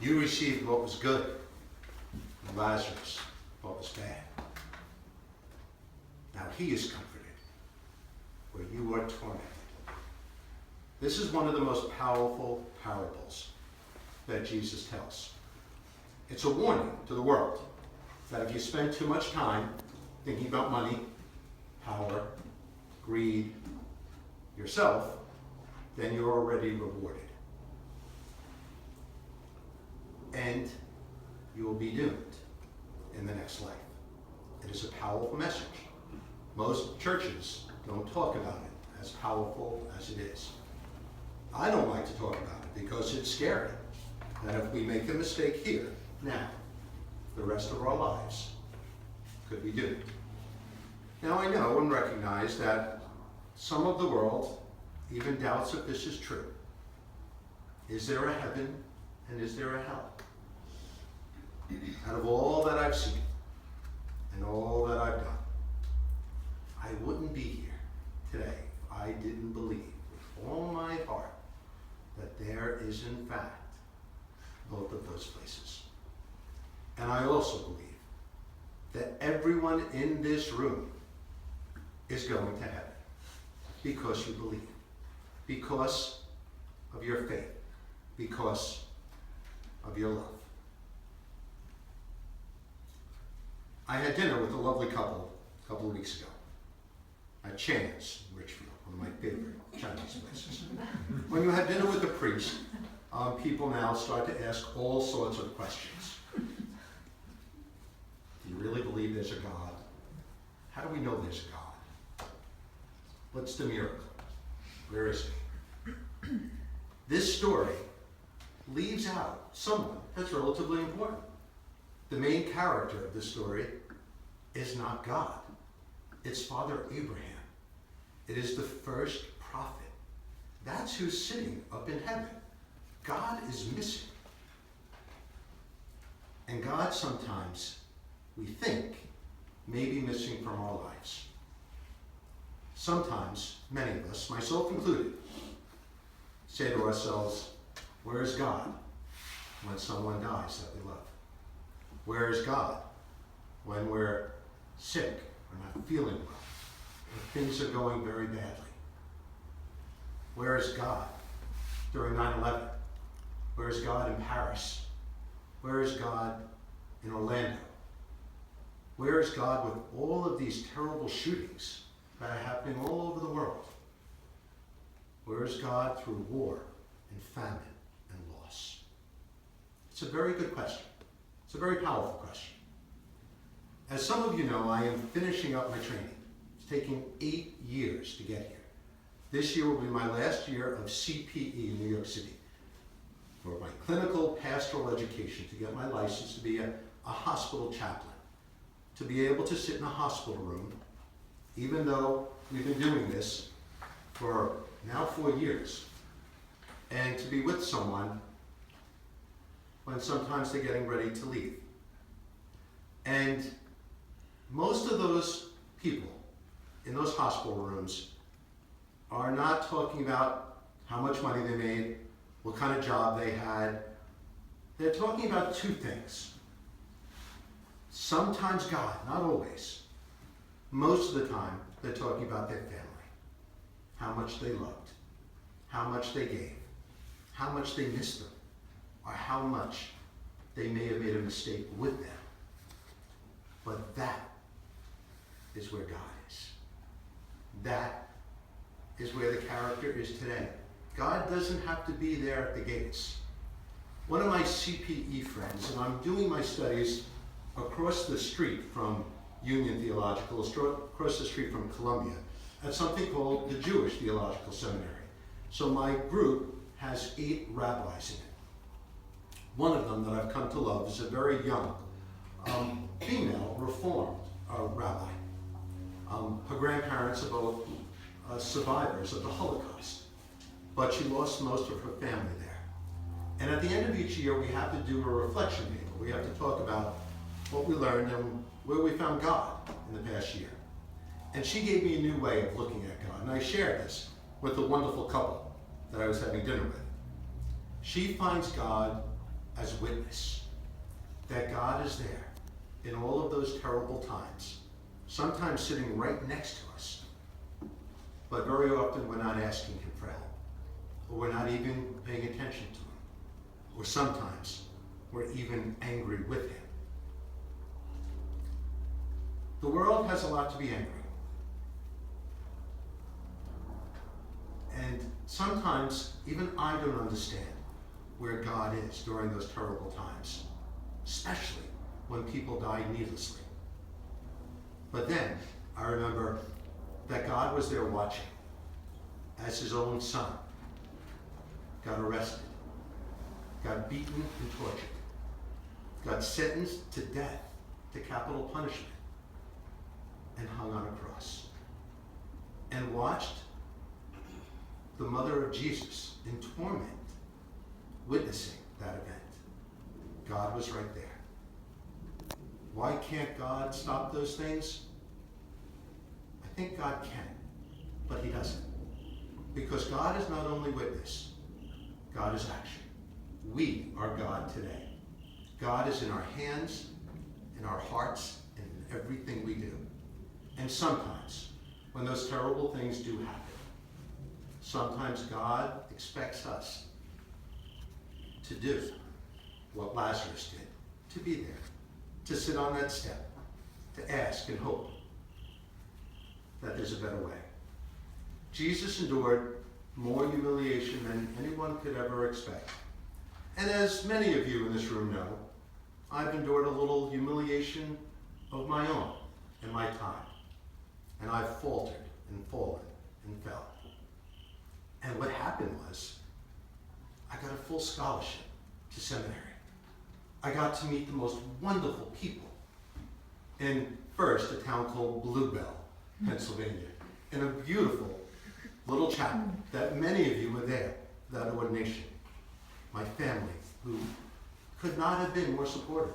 You received what was good, and Lazarus what was bad. Now he is comforted, where you are tormented. This is one of the most powerful parables that Jesus tells. It's a warning to the world that if you spend too much time thinking about money, power, greed, yourself, then you're already rewarded. And you will be doomed in the next life. It is a powerful message. Most churches don't talk about it as powerful as it is. I don't like to talk about it because it's scary that if we make a mistake here, now, the rest of our lives could be doomed. Now I know and recognize that some of the world even doubts if this is true. Is there a heaven and is there a hell? Out of all that I've seen and all that I've done, I wouldn't be here today if I didn't believe with all my heart that there is in fact both of those places. And I also believe that everyone in this room is going to heaven because you believe, because of your faith, because of your love. I had dinner with a lovely couple a couple of weeks ago at Chan's in Richfield, one of my favorite Chinese places. When you have dinner with a priest, people now start to ask all sorts of questions. Do you really believe there's a God? How do we know there's a God? What's the miracle? Where is he? This story leaves out someone that's relatively important. The main character of this story is not God. It's Father Abraham. It is the first prophet. That's who's sitting up in heaven. God is missing. And God sometimes, we think, may be missing from our lives. Sometimes, many of us, myself included, say to ourselves, where is God when someone dies that we love? Where is God when we're sick or not feeling well, or things are going very badly? Where is God during 9/11? Where is God in Paris? Where is God in Orlando? Where is God with all of these terrible shootings that are happening all over the world? Where is God through war and famine and loss? It's a very good question. It's a very powerful question. As some of you know, I am finishing up my training. It's taking 8 years to get here. This year will be my last year of CPE in New York City for my clinical pastoral education, to get my license to be a hospital chaplain, to be able to sit in a hospital room, even though we've been doing this for now 4 years, and to be with someone when sometimes they're getting ready to leave. And most of those people in those hospital rooms are not talking about how much money they made, what kind of job they had. They're talking about two things. Sometimes God, not always. Most of the time, they're talking about their family, how much they loved, how much they gave, how much they missed them, or how much they may have made a mistake with them. But that is where God is. That is where the character is today. God doesn't have to be there at the gates. One of my CPE friends, and I'm doing my studies across the street from Union Theological, across the street from Columbia, at something called the Jewish Theological Seminary. So my group has 8 rabbis in it. One of them that I've come to love is a very young female Reformed rabbi. Her grandparents are both survivors of the Holocaust, but she lost most of her family there. And at the end of each year, we have to do a reflection paper. We have to talk about what we learned and where we found God in the past year. And she gave me a new way of looking at God, and I shared this with the wonderful couple that I was having dinner with. She finds God as witness that God is there in all of those terrible times, sometimes sitting right next to us, but very often we're not asking him for help, or we're not even paying attention to him, or sometimes we're even angry with him. The world has a lot to be angry. And sometimes even I don't understand where God is during those terrible times, especially when people die needlessly. But then I remember that God was there watching as his own son got arrested, got beaten and tortured, got sentenced to death, to capital punishment, and hung on a cross, and watched the mother of Jesus in torment, witnessing that event. God was right there. Why can't God stop those things? I think God can, but he doesn't. Because God is not only witness, God is action. We are God today. God is in our hands, in our hearts, and in everything we do. And sometimes, when those terrible things do happen, sometimes God expects us to do what Lazarus did, to be there, to sit on that step, to ask and hope that there's a better way. Jesus endured more humiliation than anyone could ever expect. And as many of you in this room know, I've endured a little humiliation of my own in my time. And I've faltered and fallen and fell. And what happened was, I got a full scholarship to seminary. I got to meet the most wonderful people in, first, a town called Bluebell, Pennsylvania, in a beautiful little chapel that many of you were there, that ordination. My family, who could not have been more supportive.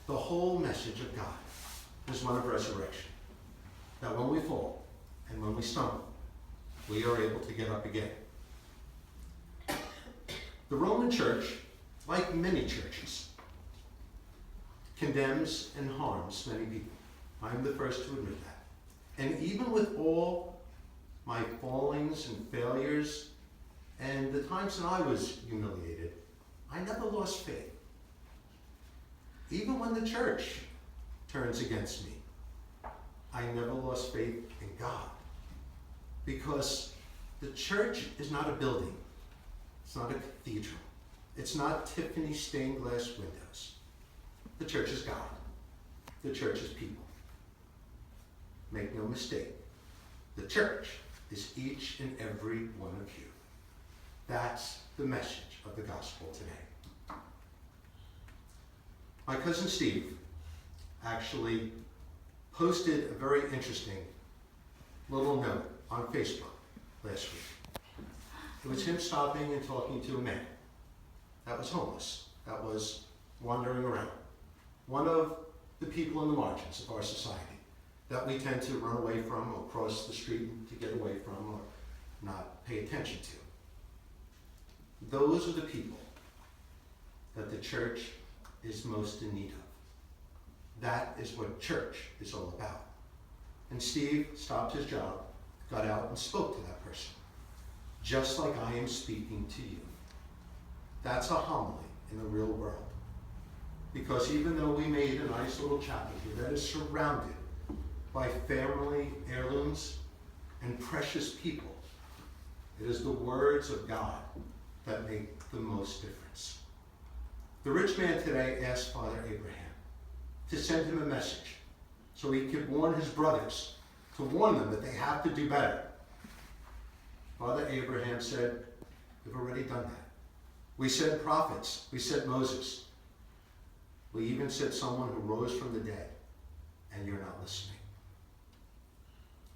The whole message of God is one of resurrection. That when we fall and when we stumble, we are able to get up again. The Roman Church, like many churches, condemns and harms many people. I'm the first to admit that. And even with all my fallings and failures and the times that I was humiliated, I never lost faith. Even when the church turns against me, I never lost faith in God. Because the church is not a building. It's not a cathedral. It's not Tiffany stained glass windows. The church is God. The church is people. Make no mistake. The church is each and every one of you. That's the message of the gospel today. My cousin Steve actually posted a very interesting little note on Facebook last week. It was him stopping and talking to a man that was homeless, that was wandering around. One of the people in the margins of our society that we tend to run away from or cross the street to get away from or not pay attention to. Those are the people that the church is most in need of. That is what church is all about. And Steve stopped his job, got out and spoke to that person, just like I am speaking to you. That's a homily in the real world. Because even though we made a nice little chapel here that is surrounded by family heirlooms and precious people, it is the words of God that make the most difference. The rich man today asked Father Abraham to send him a message so he could warn his brothers, to warn them that they have to do better. Father Abraham said, we've already done that. We said prophets, we said Moses. We even said someone who rose from the dead, and you're not listening.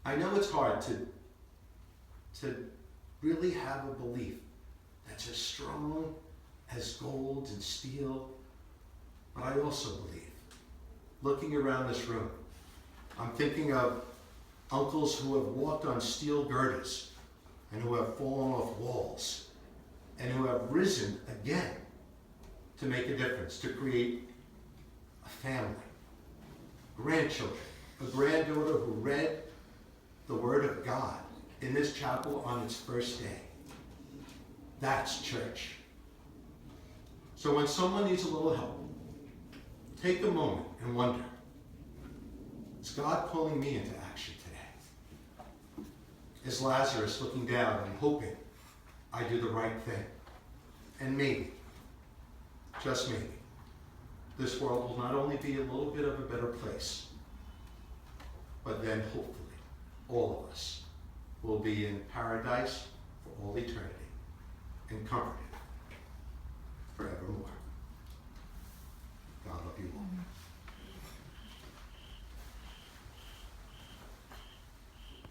I know it's hard to really have a belief that's as strong as gold and steel, but I also believe, looking around this room, I'm thinking of uncles who have walked on steel girders and who have fallen off walls and who have risen again to make a difference, to create a family, grandchildren, a granddaughter who read the Word of God in this chapel on its first day. That's church. So when someone needs a little help, take a moment and wonder, is God pulling me into action today? Is Lazarus looking down and hoping I do the right thing? And maybe, just maybe, this world will not only be a little bit of a better place, but then hopefully all of us will be in paradise for all eternity and comforted forevermore.